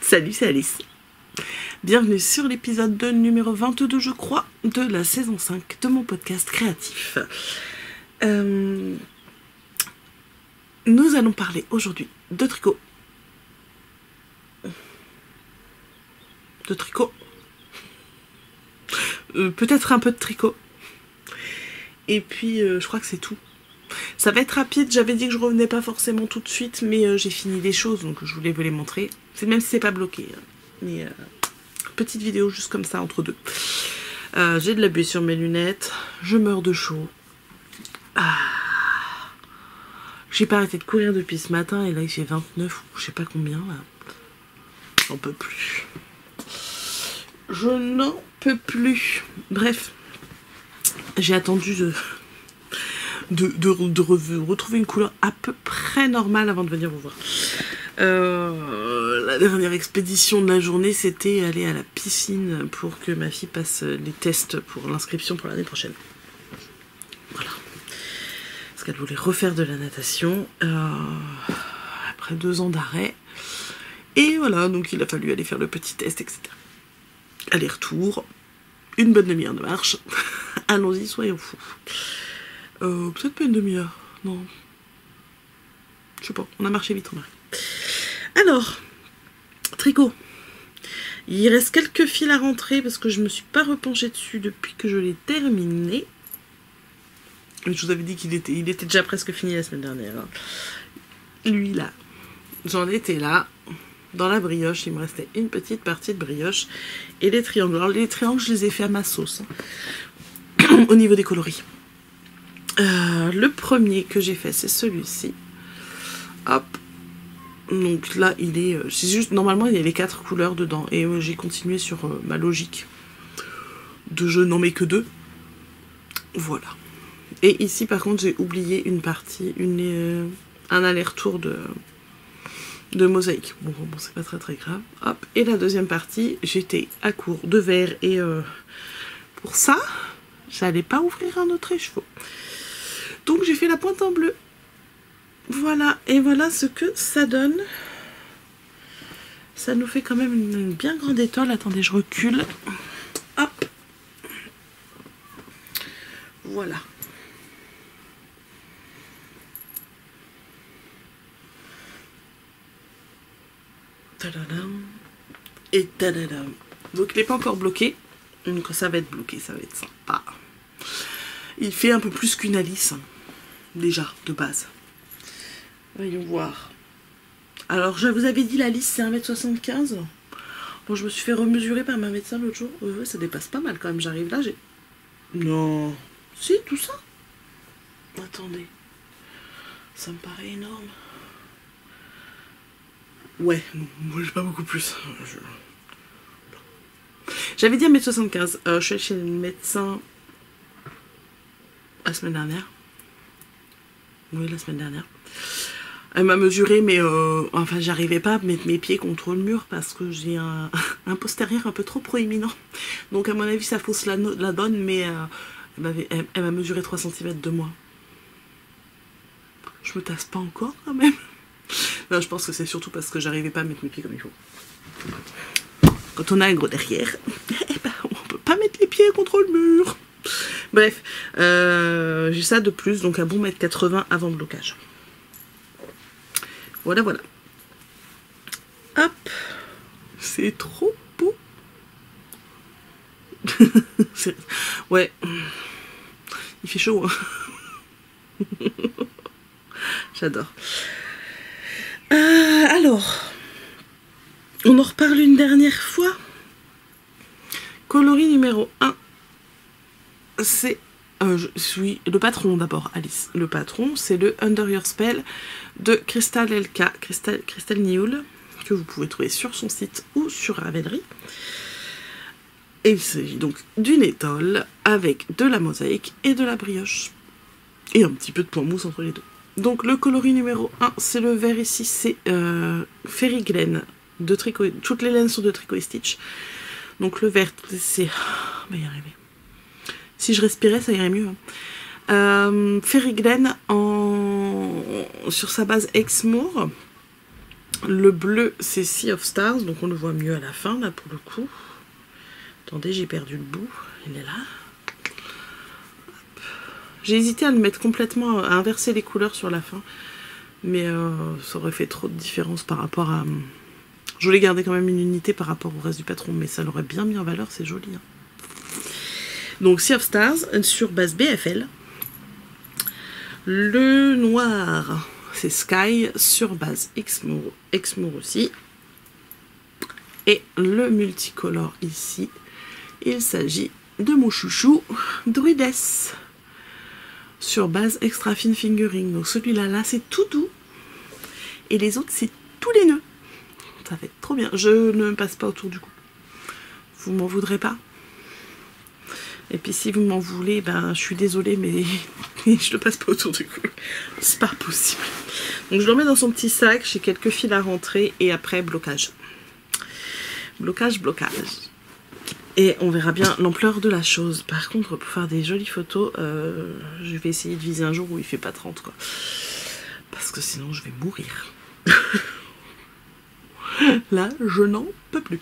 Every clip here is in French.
Salut, c'est Alice. Bienvenue sur l'épisode numéro 22, je crois, de la saison 5 de mon podcast créatif. Nous allons parler aujourd'hui de tricot. Peut-être un peu de tricot. Et puis, je crois que c'est tout. Ça va être rapide, j'avais dit que je revenais pas forcément tout de suite, mais j'ai fini des choses, donc je voulais vous les montrer. Même si c'est pas bloqué, mais petite vidéo juste comme ça, entre deux. J'ai de la buée sur mes lunettes, je meurs de chaud. J'ai pas arrêté de courir depuis ce matin, et là il fait 29 ou je sais pas combien, là. J'en peux plus. Je n'en peux plus. Bref, j'ai attendu de retrouver une couleur à peu près normale avant de venir vous voir. La dernière expédition de la journée, c'était aller à la piscine pour que ma fille passe les tests pour l'inscription pour l'année prochaine. Voilà. Parce qu'elle voulait refaire de la natation après 2 ans d'arrêt. Et voilà, donc il a fallu aller faire le petit test, etc. Aller-retour, une bonne demi-heure de marche. Allons-y, soyons fous. Peut-être pas une demi-heure, non. Je sais pas, on a marché vite, on arrive. Alors, tricot. Il reste quelques fils à rentrer parce que je me suis pas repenchée dessus depuis que je l'ai terminé. Je vous avais dit qu'il était déjà presque fini la semaine dernière. Hein. Lui là, j'en étais là. Dans la brioche, il me restait une petite partie de brioche. Et les triangles. Alors les triangles, je les ai fait à ma sauce. Hein. Au niveau des coloris. Le premier que j'ai fait, c'est celui-ci. Hop. Donc là, il est... c'est juste, normalement, il y a les 4 couleurs dedans. Et j'ai continué sur ma logique de je n'en mets que 2. Voilà. Et ici, par contre, j'ai oublié une partie, un aller-retour de mosaïque. Bon, c'est pas très grave. Hop. Et la deuxième partie, j'étais à court de vert. Et pour ça, j'allais pas ouvrir un autre écheveau. Donc j'ai fait la pointe en bleu. Voilà, et voilà ce que ça donne. Ça nous fait quand même une bien grande étoile. Attendez, je recule. Hop. Voilà. Tadadam. Et tadadam. Donc il n'est pas encore bloqué. Donc ça va être bloqué, ça va être sympa. Il fait un peu plus qu'une Alice. Déjà, de base. Voyons voir. Alors, je vous avais dit, la liste, c'est 1m75. Bon, je me suis fait remesurer par ma médecin l'autre jour. Ça dépasse pas mal quand même. J'arrive là, j'ai... Non. Si, tout ça. Attendez. Ça me paraît énorme. Ouais, non, moi j'ai pas beaucoup plus. J'avais dit 1m75. Je suis allée chez le médecin la semaine dernière. Oui, la semaine dernière. Elle m'a mesuré, mais enfin, j'arrivais pas à mettre mes pieds contre le mur parce que j'ai un postérieur un peu trop proéminent. Donc, à mon avis, ça fausse la donne, mais elle m'a mesuré 3 cm de moi. Je me tasse pas encore, quand même. Non, je pense que c'est surtout parce que j'arrivais pas à mettre mes pieds comme il faut. Quand on a un gros derrière, eh ben, on peut pas mettre les pieds contre le mur. Bref, j'ai ça de plus, donc un bon 1m80 avant le blocage. Voilà, voilà. Hop. C'est trop beau. Ouais. Il fait chaud, hein. J'adore. Alors, on en reparle une dernière fois. Coloris numéro 1. C'est... je suis le patron d'abord, Alice. Le patron, c'est le Under Your Spell de Crystal LK, Crystal Nioul, que vous pouvez trouver sur son site ou sur Ravelry. Et il s'agit donc d'une étole avec de la mosaïque et de la brioche. Et un petit peu de point mousse entre les deux. Donc le coloris numéro 1, c'est le vert ici, c'est Fairy Glen de Tricot. Toutes les laines sont de Tricot Stitch. Donc le vert, c'est... On va y arriver. Si je respirais, ça irait mieux. Fairy Glen sur sa base Exmoor. Le bleu, c'est Sea of Stars, donc on le voit mieux à la fin, là, pour le coup. Attendez, j'ai perdu le bout. Il est là. J'ai hésité à le mettre complètement, à inverser les couleurs sur la fin. Mais ça aurait fait trop de différence par rapport à... Je voulais garder quand même une unité par rapport au reste du patron, mais ça l'aurait bien mis en valeur, c'est joli. Hein. Donc Sea of Stars, sur base BFL. Le noir, c'est Sky, sur base Exmoor aussi. Et le multicolore ici, il s'agit de mon chouchou Druides, sur base Extra Fine Fingering. Donc celui-là, là, c'est tout doux. Et les autres, c'est tous les nœuds. Ça fait trop bien. Je ne me passe pas autour du cou. Vous m'en voudrez pas. Et puis si vous m'en voulez, ben je suis désolée, mais je le passe pas autour du cou. C'est pas possible. Donc je le remets dans son petit sac, j'ai quelques fils à rentrer et après blocage. Blocage. Et on verra bien l'ampleur de la chose. Par contre, pour faire des jolies photos, je vais essayer de viser un jour où il fait pas 30, quoi. Parce que sinon je vais mourir. Là, je n'en peux plus.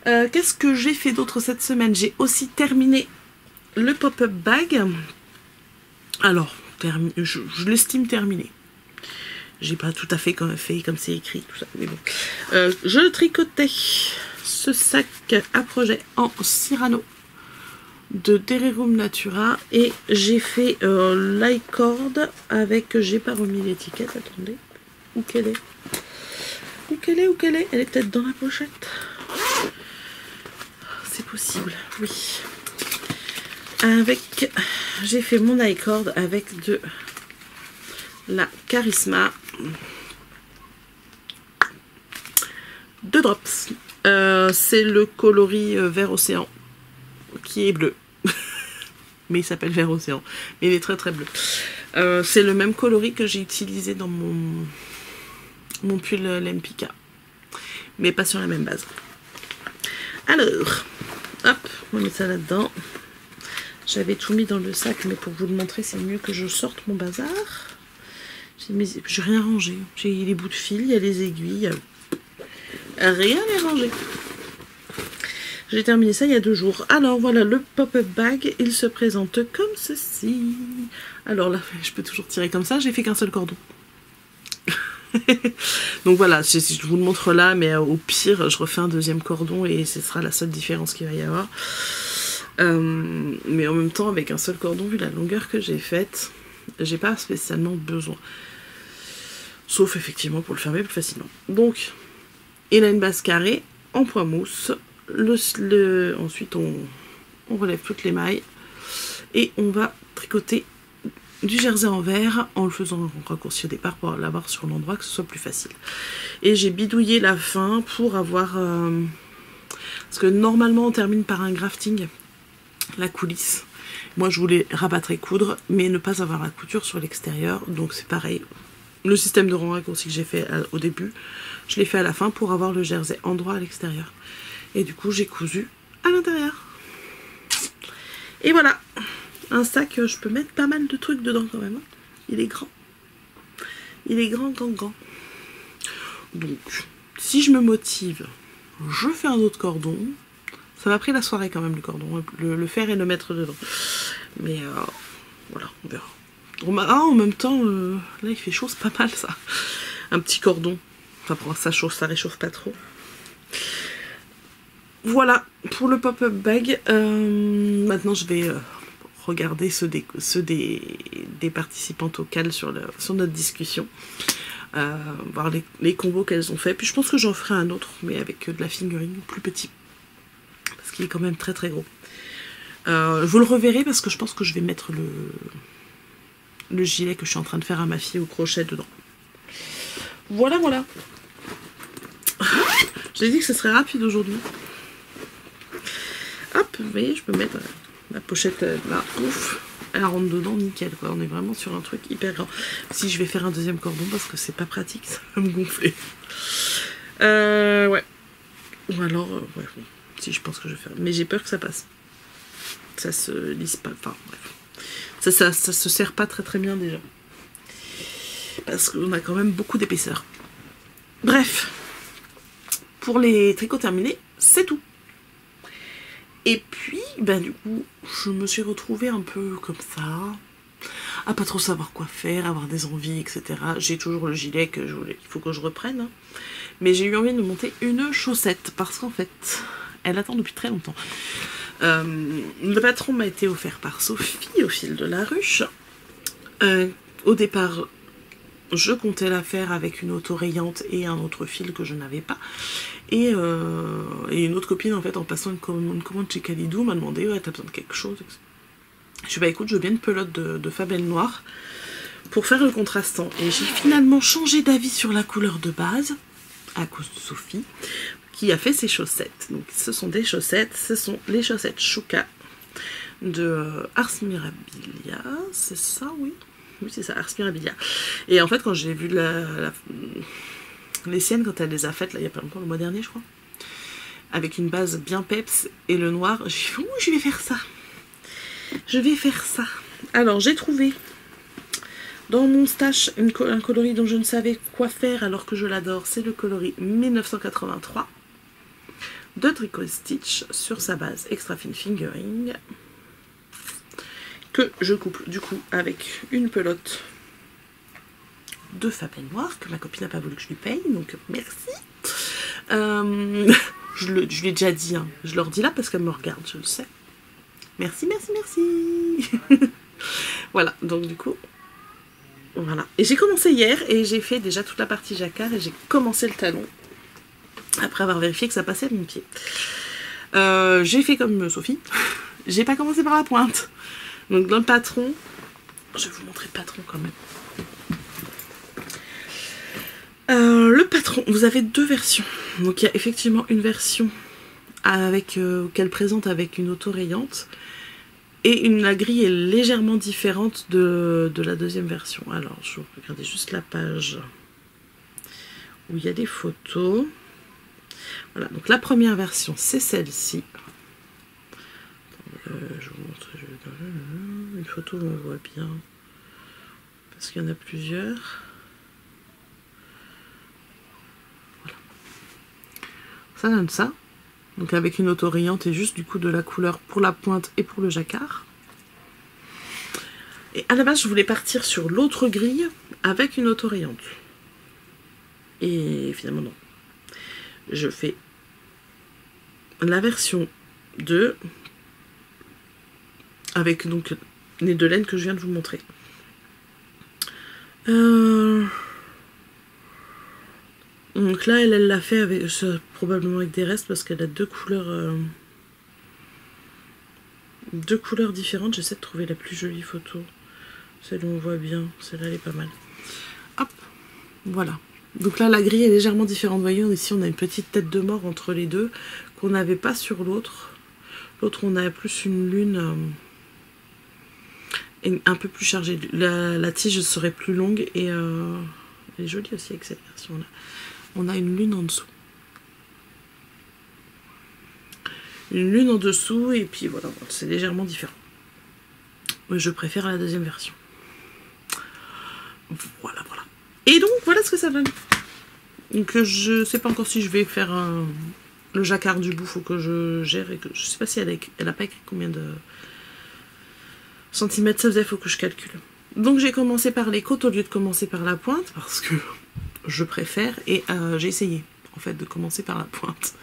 Qu'est-ce que j'ai fait d'autre cette semaine? J'ai aussi terminé le pop-up bag. Alors, je l'estime terminé. J'ai pas tout à fait comme c'est écrit, tout ça, mais bon. Je tricotais ce sac à projet en Cyrano de Terrerum Natura et j'ai fait l'icord avec, j'ai pas remis l'étiquette, attendez, où qu'elle est? Où qu'elle est? Elle est peut-être dans la pochette. C'est possible, oui. Avec, j'ai fait mon icord avec de la Charisma de Drops. C'est le coloris vert océan qui est bleu. Mais il s'appelle vert océan. Mais il est très très bleu. C'est le même coloris que j'ai utilisé dans mon pull Lempicka. Mais pas sur la même base. Alors, hop, on met ça là-dedans. J'avais tout mis dans le sac, mais pour vous le montrer, c'est mieux que je sorte mon bazar. J'ai rien rangé. J'ai les bouts de fil, il y a les aiguilles. Rien n'est rangé. J'ai terminé ça il y a 2 jours. Alors voilà, le pop-up bag, il se présente comme ceci. Alors là, je peux toujours tirer comme ça, j'ai fait qu'un seul cordon. Donc voilà, je vous le montre là, mais au pire, je refais un deuxième cordon et ce sera la seule différence qu'il va y avoir. Mais en même temps, avec un seul cordon, vu la longueur que j'ai faite, j'ai pas spécialement besoin. Sauf effectivement pour le fermer plus facilement. Donc, il a une base carrée en point mousse. Ensuite, on relève toutes les mailles et on va tricoter du jersey en verre en le faisant raccourci au départ pour l'avoir sur l'endroit que ce soit plus facile. Et j'ai bidouillé la fin pour avoir... parce que normalement on termine par un grafting, la coulisse. Moi je voulais rabattre et coudre mais ne pas avoir la couture sur l'extérieur, donc c'est pareil. Le système de rang raccourci que j'ai fait au début, je l'ai fait à la fin pour avoir le jersey endroit à l'extérieur. Et du coup j'ai cousu à l'intérieur. Et voilà, un sac, je peux mettre pas mal de trucs dedans quand même. Il est grand. Il est grand. Donc, si je me motive, je fais un autre cordon. Ça m'a pris la soirée quand même le cordon, le faire et le mettre dedans. Mais voilà, on verra. En même temps, là il fait chaud, c'est pas mal ça. Un petit cordon. Enfin, ça chauffe, ça réchauffe pas trop. Voilà pour le pop-up bag. Maintenant je vais regarder ceux des participantes au CAL sur notre discussion. Voir les combos qu'elles ont fait. Puis je pense que j'en ferai un autre, mais avec de la fingering plus petit. Parce qu'il est quand même très très gros. Vous le reverrez parce que je pense que je vais mettre le gilet que je suis en train de faire à ma fille au crochet dedans. Voilà. J'ai dit que ce serait rapide aujourd'hui. Hop, vous voyez, je peux mettre la pochette là, ouf, elle rentre dedans, nickel quoi, on est vraiment sur un truc hyper grand. Si je vais faire un deuxième cordon parce que c'est pas pratique, ça va me gonfler. Ouais. Ou alors, ouais, si je pense que je vais faire, mais j'ai peur que ça passe. Ça se lisse pas, enfin bref. Ça se serre pas très très bien déjà. Parce qu'on a quand même beaucoup d'épaisseur. Bref, pour les tricots terminés, c'est tout. Et puis, ben du coup, je me suis retrouvée un peu comme ça, à pas trop savoir quoi faire, avoir des envies, etc. J'ai toujours le gilet que il faut que je reprenne. Hein. Mais j'ai eu envie de monter une chaussette, parce qu'en fait, elle attend depuis très longtemps. Le patron m'a été offert par Sophie au fil de la ruche. Au départ, je comptais la faire avec une autorayante et un autre fil que je n'avais pas. Et une autre copine, en fait, en passant une commande chez Kalidou, m'a demandé, ouais, t'as besoin de quelque chose? Je suis bah écoute, je veux bien une pelote de Fabelle noire pour faire le contrastant. Et j'ai finalement changé d'avis sur la couleur de base, à cause de Sophie, qui a fait ses chaussettes. Donc ce sont des chaussettes, ce sont les chaussettes Chouka de Ars Mirabilia, c'est ça, oui? Oui, c'est ça, Ars Mirabilia. Et en fait, quand j'ai vu les siennes, quand elle les a faites, là, il n'y a pas longtemps, le mois dernier, je crois, avec une base bien peps et le noir, j'ai fait, ouh, je vais faire ça. Je vais faire ça. Alors, j'ai trouvé dans mon stash un coloris dont je ne savais quoi faire alors que je l'adore. C'est le coloris 1983 de Tricot Stitch sur sa base Extra Fine Fingering, que je couple du coup avec une pelote de Fabelle noire que ma copine n'a pas voulu que je lui paye, donc merci. Je lui ai déjà dit, hein. Je leur dis là parce qu'elle me regarde, je le sais. Merci, merci, merci. Voilà, donc du coup, voilà. Et j'ai commencé hier et j'ai fait déjà toute la partie jacquard et j'ai commencé le talon après avoir vérifié que ça passait à mon pied. J'ai fait comme Sophie, j'ai pas commencé par la pointe. Donc dans le patron, je vais vous montrer le patron quand même. Le patron, vous avez deux versions. Donc il y a effectivement une version avec qu'elle présente avec une autorayante. Et la grille est légèrement différente de la deuxième version. Alors, je vais regarder juste la page où il y a des photos. Voilà, donc la première version, c'est celle-ci. Je vous montre une photo où on voit bien. Parce qu'il y en a plusieurs. Voilà. Ça donne ça. Donc avec une autorayante et juste du coup de la couleur pour la pointe et pour le jacquard. Et à la base, je voulais partir sur l'autre grille avec une autorayante. Et finalement, non. Je fais la version 2 avec donc les deux laines que je viens de vous montrer. Donc là, elle l'a fait avec, probablement avec des restes parce qu'elle a deux couleurs différentes. J'essaie de trouver la plus jolie photo. Celle où on voit bien. Celle-là, elle est pas mal. Hop, voilà. Donc là, la grille est légèrement différente. Vous voyez, ici, on a une petite tête de mort entre les deux qu'on n'avait pas sur l'autre. L'autre, on a plus une lune un peu plus chargée. La tige serait plus longue et elle est jolie aussi avec cette version-là. On a une lune en dessous. Une lune en dessous et puis voilà, c'est légèrement différent. Je préfère la deuxième version. Voilà, voilà. Et donc, voilà ce que ça donne. Donc, je sais pas encore si je vais faire le jacquard du bout, faut que je gère. Et que, je sais pas si elle a pas écrit combien de centimètres ça faisait, faut que je calcule. Donc, j'ai commencé par les côtes au lieu de commencer par la pointe, parce que je préfère. Et j'ai essayé, en fait, de commencer par la pointe.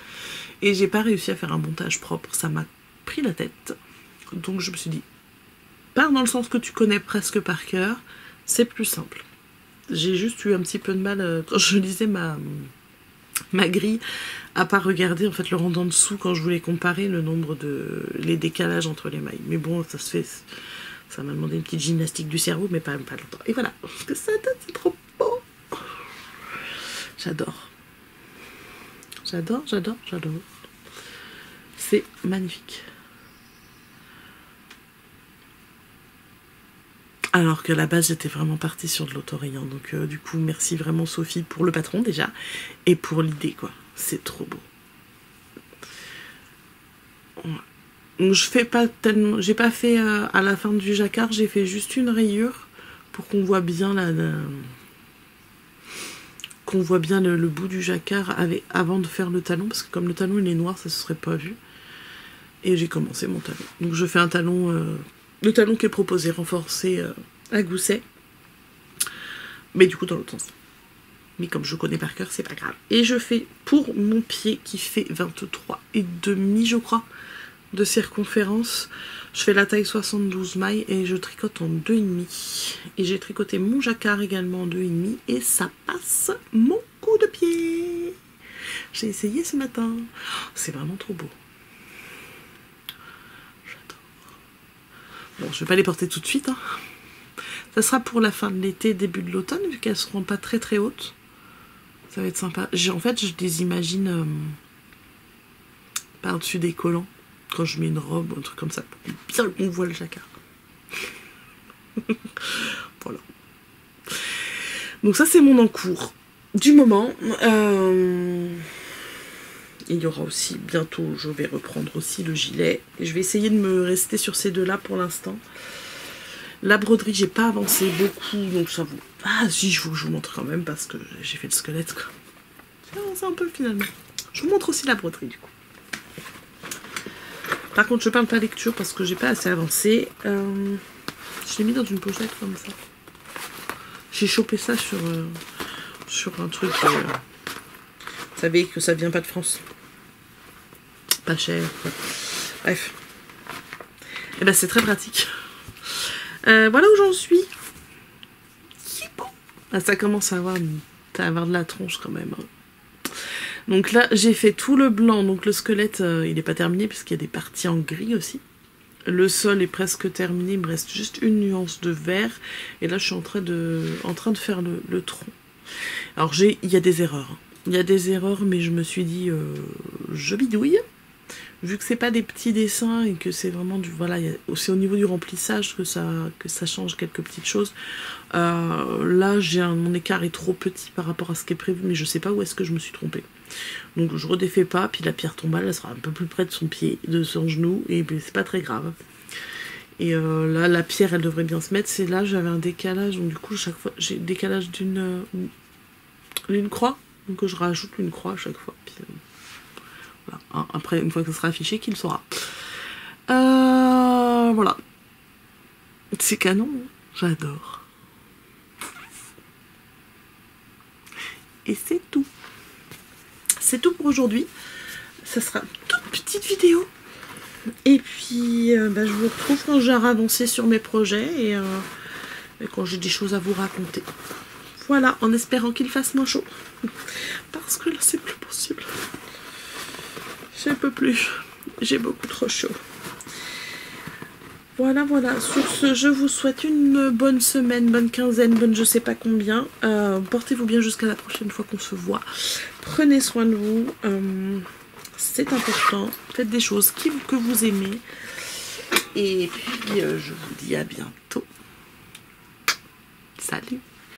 Et j'ai pas réussi à faire un montage propre, ça m'a pris la tête. Donc, je me suis dit, pars dans le sens que tu connais presque par cœur, c'est plus simple. J'ai juste eu un petit peu de mal quand je lisais ma grille à pas regarder en fait le rang en dessous quand je voulais comparer le nombre les décalages entre les mailles. Mais bon, ça se fait, ça m'a demandé une petite gymnastique du cerveau, mais pas longtemps. Et voilà, parce que ça donne, c'est trop beau. J'adore. J'adore, j'adore, j'adore. C'est magnifique. Alors que à la base, j'étais vraiment partie sur de l'autorayant. Donc du coup, merci vraiment Sophie pour le patron déjà. Et pour l'idée, quoi. C'est trop beau. Donc je fais pas tellement... J'ai pas fait à la fin du jacquard, j'ai fait juste une rayure pour qu'on voit bien qu'on voit bien le bout du jacquard avant de faire le talon, parce que comme le talon il est noir, ça se serait pas vu. Et j'ai commencé mon talon. Donc je fais un talon, le talon qui est proposé, renforcé à gousset. Mais du coup dans l'autre sens. Mais comme je connais par cœur, c'est pas grave. Et je fais pour mon pied qui fait 23,5 je crois, de circonférence. Je fais la taille 72 mailles et je tricote en 2,5. Et j'ai tricoté mon jacquard également en 2,5 et ça passe mon coup de pied. J'ai essayé ce matin. C'est vraiment trop beau. Bon, je vais pas les porter tout de suite. Hein. Ça sera pour la fin de l'été, début de l'automne, vu qu'elles seront pas très très hautes. Ça va être sympa. En fait, je les imagine par-dessus des collants, quand je mets une robe ou un truc comme ça, pour bien qu'on voit le jacquard. Voilà. Donc ça, c'est mon encours du moment. Il y aura aussi, bientôt, je vais reprendre aussi le gilet. Et je vais essayer de me rester sur ces deux-là pour l'instant. La broderie, j'ai pas avancé beaucoup, donc ça vous... Ah si, je vous montre quand même, parce que j'ai fait le squelette, quoi. J'ai avancé un peu, finalement. Je vous montre aussi la broderie, du coup. Par contre, je parle pas lecture, parce que j'ai pas assez avancé. Je l'ai mis dans une pochette, comme ça. J'ai chopé ça sur un truc... Vous savez que ça vient pas de France. Pas cher, quoi. Bref. Et ben c'est très pratique. Voilà où j'en suis. C'est bon. Ah, ça commence à avoir de la tronche quand même. Hein. Donc là, j'ai fait tout le blanc. Donc le squelette, il n'est pas terminé puisqu'il y a des parties en gris aussi. Le sol est presque terminé. Il me reste juste une nuance de vert. Et là, je suis en train de faire le tronc. Alors, il y a des erreurs. Hein. Il y a des erreurs, mais je me suis dit, je bidouille. Vu que c'est pas des petits dessins et que c'est vraiment du... Voilà, c'est au niveau du remplissage que ça change quelques petites choses. Là, mon écart est trop petit par rapport à ce qui est prévu, mais je sais pas où est-ce que je me suis trompée. Donc je redéfais pas, puis la pierre tombale, elle sera un peu plus près de son pied, de son genou, et ben, c'est pas très grave. Et là, la pierre, elle devrait bien se mettre. C'est là, j'avais un décalage, donc du coup, chaque fois, j'ai le décalage d'une croix. Donc je rajoute une croix à chaque fois. Puis, voilà. Après, une fois que ça sera affiché, qu'il saura. Voilà. C'est canon, j'adore. Et c'est tout. C'est tout pour aujourd'hui. Ça sera une toute petite vidéo. Et puis, je vous retrouve quand j'aurai avancé sur mes projets et quand j'ai des choses à vous raconter. Voilà, en espérant qu'il fasse moins chaud. Parce que là, c'est plus possible. Je ne peux plus. J'ai beaucoup trop chaud. Voilà, voilà. Sur ce, je vous souhaite une bonne semaine, bonne quinzaine, bonne je sais pas combien. Portez-vous bien jusqu'à la prochaine fois qu'on se voit. Prenez soin de vous. C'est important. Faites des choses que vous aimez. Et puis, je vous dis à bientôt. Salut.